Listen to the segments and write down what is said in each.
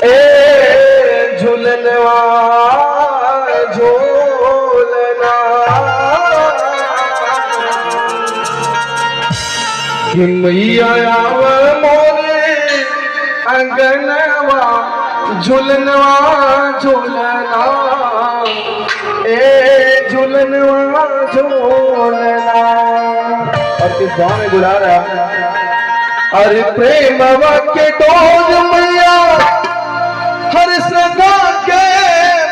ए झूलनवा झूलना कि मैया आव मोरे अंगनवा झूलनवा झूलना ए झूलनवा झूलना। और किस गाँव में बुला रहा अरे प्रेमवा के डोज मैया हर सगा के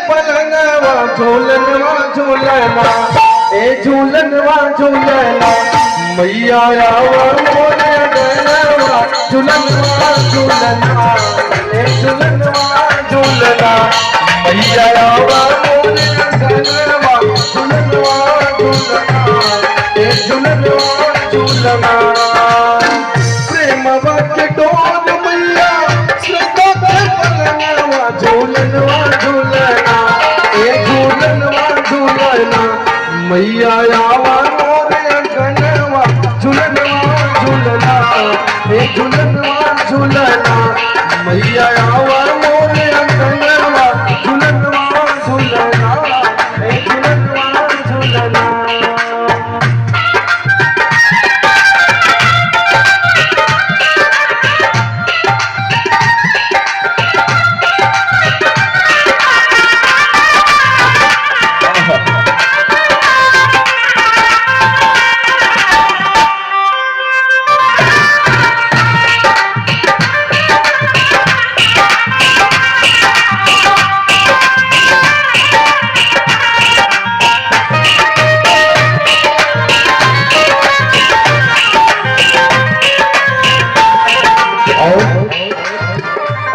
पलनवा झूलनवा झूलना ए झूलनवा झूलना मैया आवा मोरे अंगनवा झूलनवा झूलना ए झूलनवा झूलना मैया आवा मोरे अंगनवा झूलनवा झूलना ए झूलनवा झूलना। प्रेमवा के डोज मैया सगा के पलनवा झूलनवा झूलना ए झूलनवा झूलना मैया आवा मोरे अंगनवा झूलनवा झूलना ए झूलनवा झूलना मैया आवा मोरे अंगनवा झूलनवा झूलना ए झूलनवा झूलना।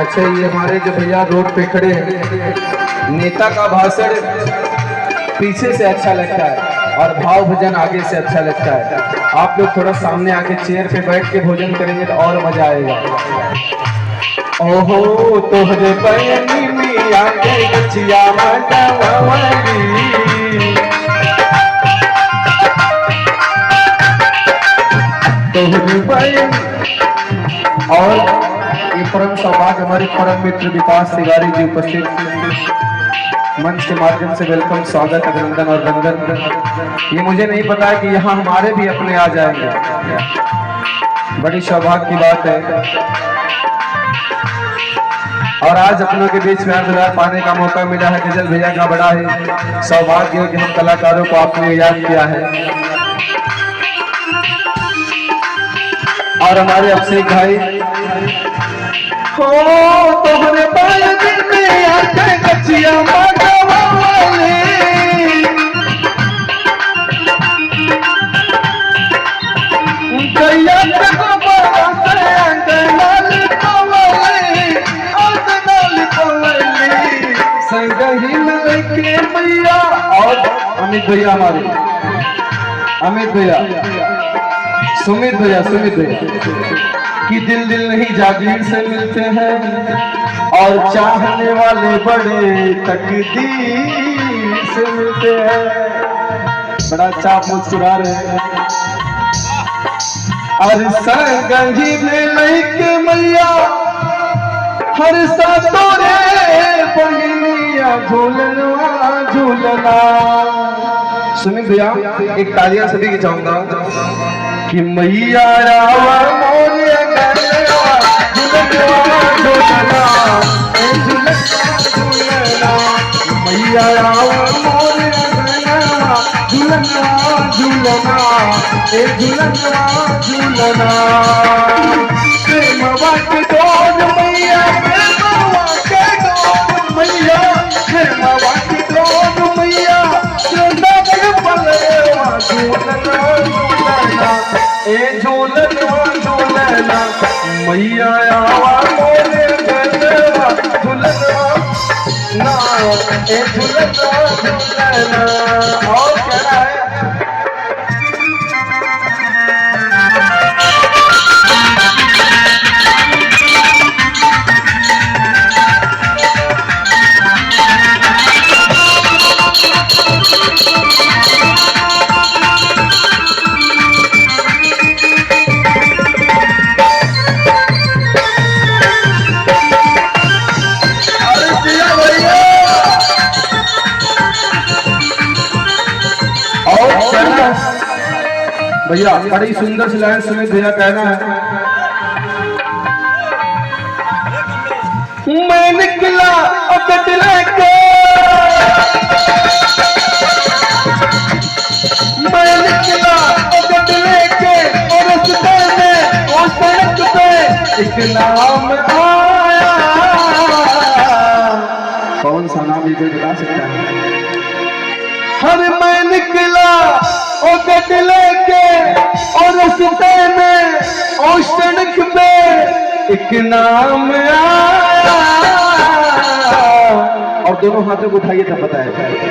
अच्छा ये हमारे जो भैया रोड पे खड़े हैं, नेता का भाषण पीछे से अच्छा लगता है और भाव भजन आगे से अच्छा लगता है। आप लोग थोड़ा सामने आके चेयर पे बैठ के भोजन करेंगे तो और मजा आएगा। ओहो तोहरे बहनी मिया के गछिया मटवाली तोहरे बहनी। और ये परम सौभाग्य हमारे परम मित्र विकास तिवारी जी उपस्थित मंच के माध्यम से वेलकम स्वागत अभिनंदन और वंदन। ये मुझे नहीं पता है कि यहाँ हमारे भी अपने आ जाएंगे, बड़ी सौभाग्य की बात है। और आज अपनों के बीच प्यार दुलार पाने का मौका मिला है। गजल भैया का बड़ा ही सौभाग्य है कि हम कलाकारों को आपने याद किया है। और हमारे अभिषेक भाई हो तोहरे बहनी मिया के गछिया मटवाली गैया के गोबरा से अंगना लिपवली संगही में लेके मैया। और अमित भैया हमारे अमित भैया सुमित भैया कि दिल दिल नहीं जागीर से मिलते हैं और चाहने वाले बड़े तकदीर से मिलते हैं। बड़ा अच्छा आप मुस्कुरा रहे हैं। और संगही में लेके मैया हर सातोरे बहनिया झूलनवा झूलना। सुमित भैया एक तालियां सभी की चाहूंगा कि मैया रावा मोरे अंगनवा झूलनवा झूलना ए झूलनवा झूलना मैया रावा मोरे अंगनवा झूलनवा झूलना ए झूलनवा झूलना। प्रेमवा के डोज मैया प्रेमवा के डोज मैया प्रेमवा के डोज मैया चंदा के पलवा झूलना झूलना ए झूलनवा झूलना मैया आवा मोरे अंगनवा झूलनवा ना ए झूलनवा झूलना। और क्या है भैया बड़ी सुंदर सी लाइन सुमित भैया कहना है, मैं निकला अकड़ लेके, मैं निकला अकड़ लेके और रस्ते में और सड़क पे एक नाम आया। कौन सा नाम ये कोई बता सकता है? हर मैं निकला और कट लेके और रस्ते में और सड़क पे एक नाम आया। और दोनों हाथों को उठाइए तब पता है,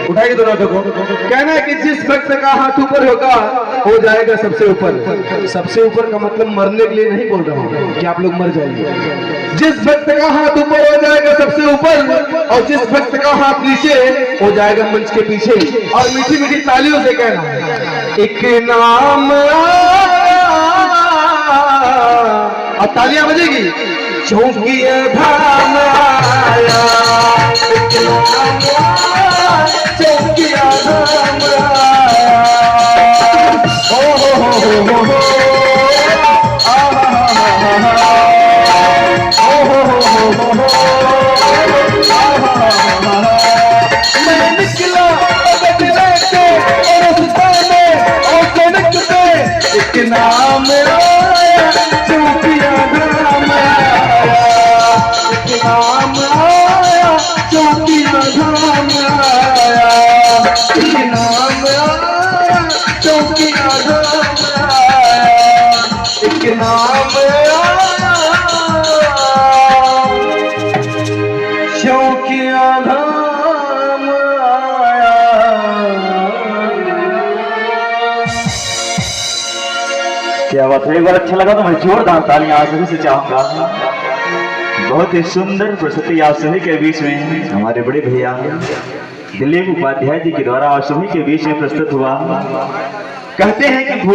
उठाइए दोनों हाथों को। कहना है कि जिस भक्त का हाथ ऊपर होगा हो जाएगा सबसे ऊपर। सबसे ऊपर का मतलब मरने के लिए नहीं बोल रहा हूँ कि आप लोग मर जाएंगे। जिस भक्त का हाथ ऊपर हो जाएगा सबसे ऊपर, और जिस भक्त का हाथ नीचे हो जाएगा मंच के पीछे। और मीठी मीठी तालियों से कहना एक नाम और तालियां बजेगी। चौकिया धाम आया, एक नाम चौकिया धाम आया। हो मैं निकला अकड़ लेके और रस्ते में और सड़क पे एक नाम आया, चौकिया धाम आया, एक नाम आया, चौकिया धाम आया, एक नाम आया, चौकिया धाम आया, एक नाम आया, चौकिया धाम आया। क्या बात है, एक बार अच्छा लगा तो मैं जोरदार तालियां आप सभी से चाहूंगा। बहुत ही सुंदर प्रस्तुति आप सभी के बीच में हमारे बड़े भैया दिलीप उपाध्याय जी के द्वारा आप सभी के बीच में प्रस्तुत हुआ। कहते हैं कि